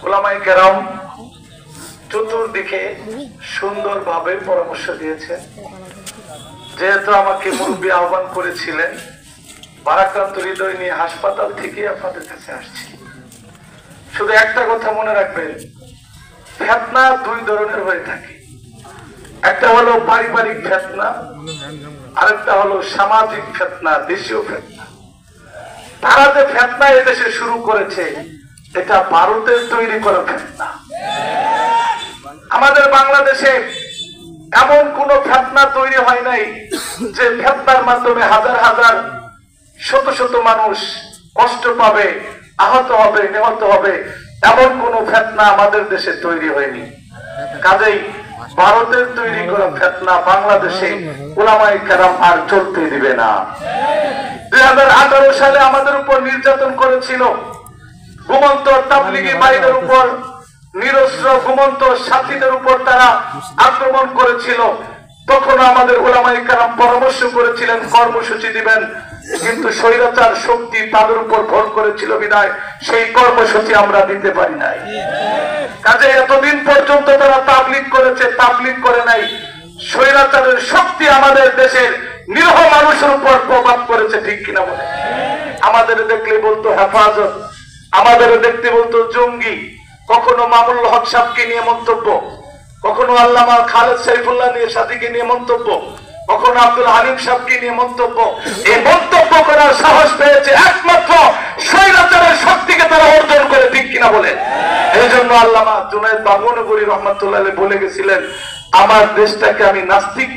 ওলামায়ে কেরাম চতুর্দিকে সুন্দরভাবে পরামর্শ দিয়েছেন। যেহেতু আমাকে মুরব্বী আহ্বান করেছিলেন, ভারাক্রান্ত হৃদয় নিয়ে হাসপাতাল থেকে আপনাদের কাছে আসছি। শুধু একটা কথা মনে রাখবেন, ফিতনা দুই ধরনের হয়ে থাকে। একটা হলো পারিবারিক ফিতনা, আরেকটা হলো সামাজিক ফিতনা, দেশীয় ফিতনা। তারা যে ফিতনা এদেশে শুরু করেছে, এটা ভারতের তৈরি করা ফিতনা। আমাদের বাংলাদেশে এমন কোন ফিতনা তৈরি হয় নাই যে ফিতনার মাধ্যমে হাজার হাজার শত শত মানুষ কষ্ট পাবে, আহত হবে, নিহত হবে, এমন কোন ফিতনা আমাদের দেশে তৈরি হয়নি। কাজেই ভারতের তৈরি করা ফিতনা বাংলাদেশে উলামায়ে কেরাম আর চলতে দিবে না। 2018 সালে আমাদের উপর নির্যাতন করেছিল, ঘুমন্ত তাবলিগি ভাইদের উপর, নিরস্ত্র ঘুমন্ত সাথীদের উপর তারা আক্রমণ করেছিল। তখন আমাদের উলামায়ে কেরাম পরামর্শ করেছিলেন কর্মসূচি দিবেন, কিন্তু স্বৈরাচার শক্তি তাদের উপর ভর করেছিল বিধায় সেই কর্মসূচি আমরা দিতে পারি নাই। কাজে এতদিন পর্যন্ত তারা তাবলিগ করেছে, তাবলিগ করে নাই। স্বৈরাচারের শক্তি আমাদের দেশের নিরহ মানুষের উপর প্রভাব করেছে, ঠিক কিনা বলে? আমাদের দেখলে বলতো হেফাজত, আমাদের দেখতে বলতো জঙ্গি, কখনো মামুল হক সাহেবকে নিয়ে মন্তব্য, কখনো আল্লামা খালেদ সাইফুল্লাহ নিয়ে সাথীকে নিয়ে মন্তব্য, কখনো আব্দুল হালিম সাহেবকে নিয়ে মন্তব্য। এই মন্তব্য করার সাহস পেয়েছে একমাত্র স্বৈরাচারের শক্তিকে তারা অর্জন করে, ঠিক কিনা বলেন? এই জন্য আল্লামা জুনায়েদ বাবুনগরী রহমাতুল্লাহ আলাইহি বলে গেছিলেন, আমার দেশটাকে আমি নাস্তিক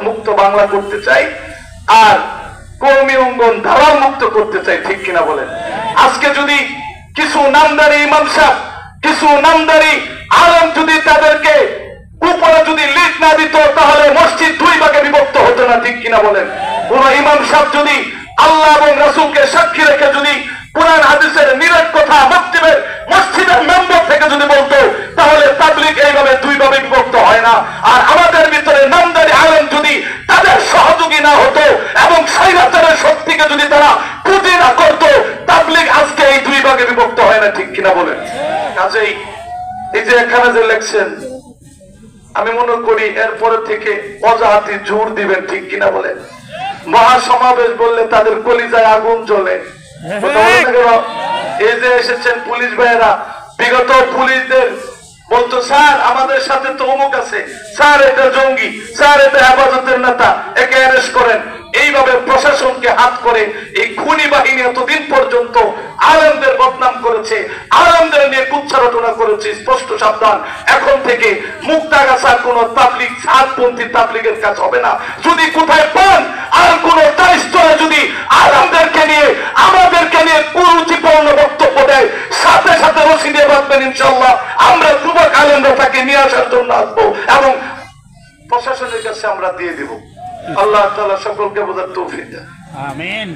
মুক্ত বাংলা করতে চাই, আর কওমি অঙ্গন দালাল মুক্ত করতে চাই, ঠিক কিনা বলেন? আজকে যদি কিছু নামদারি ইমাম সাহেব, কিছু নামদারি আলেম যদি তাদেরকে উপরে যদি লিড না দিত, তাহলে মসজিদ দুই ভাগে বিভক্ত হতো না, ঠিক কিনা বলেন? কোন ইমাম সাহেব যদি আল্লাহ এবং রাসূলকে সাক্ষী রেখে যদি কোরআন হাদিসের নিরেট কথা মসজিদের মেম্বার থেকে যদি বলতো, তাহলে তাবলীগ এইভাবে দুই ভাবে বিভক্ত হয় না। আর আমাদের ভিতরে নামদারি আলেম যদি তাদের সহযোগী না হতো এবং স্বৈরাচারের শক্তিকে যদি তারা পুঁজি না করতো, তাবলীগ আজকে এই দুই ভাগে বিভক্ত হয় না, ঠিক কিনা বলেন? কাজেই এই যে এখানে যে লেখছেন, আমি মনে করি এরপরে থেকে অজাহাতি জোর দিবেন, ঠিক কিনা বলেন? মহাসমাবেশ বললে তাদের কলিজায় আগুন জ্বলে। এই যে এসেছেন পুলিশ ভাইয়েরা, বিগত পুলিশদের বলতো, স্যার আমাদের সাথে তো অমুক আছে, স্যার এটা জঙ্গি, স্যার এটা হেফাজতের নেতা, একে অ্যারেস্ট করেন। এইভাবে প্রশাসনকে হাত করে এই খুনি বাহিনী এতদিন পর্যন্ত আলেমদের বদনাম করেছে, আলেমদের নিয়ে কুচ্ছারটনা করেছে। স্পষ্ট সাবধান, এখন থেকে মুক্তাগাছা কোন তাবলীগ, সাতপন্থী তাবলীগের কাজ হবে না। যদি কোথায় পান আর কোন স্তরে যদি আলেমদেরকে নিয়ে, আমাদেরকে নিয়ে কুরুচিপূর্ণ বক্তব্য দেয়, সাথে সাথে রশি দিয়ে বাঁধবেন, ইনশাআল্লাহ আমরা যুবক আলেমরা তাকে নিয়ে আসার জন্য আসবো এবং প্রশাসনের কাছে আমরা দিয়ে দিব। আল্লাহ তাআলা সকলকে বোঝার তৌফিক দেন। আমিন।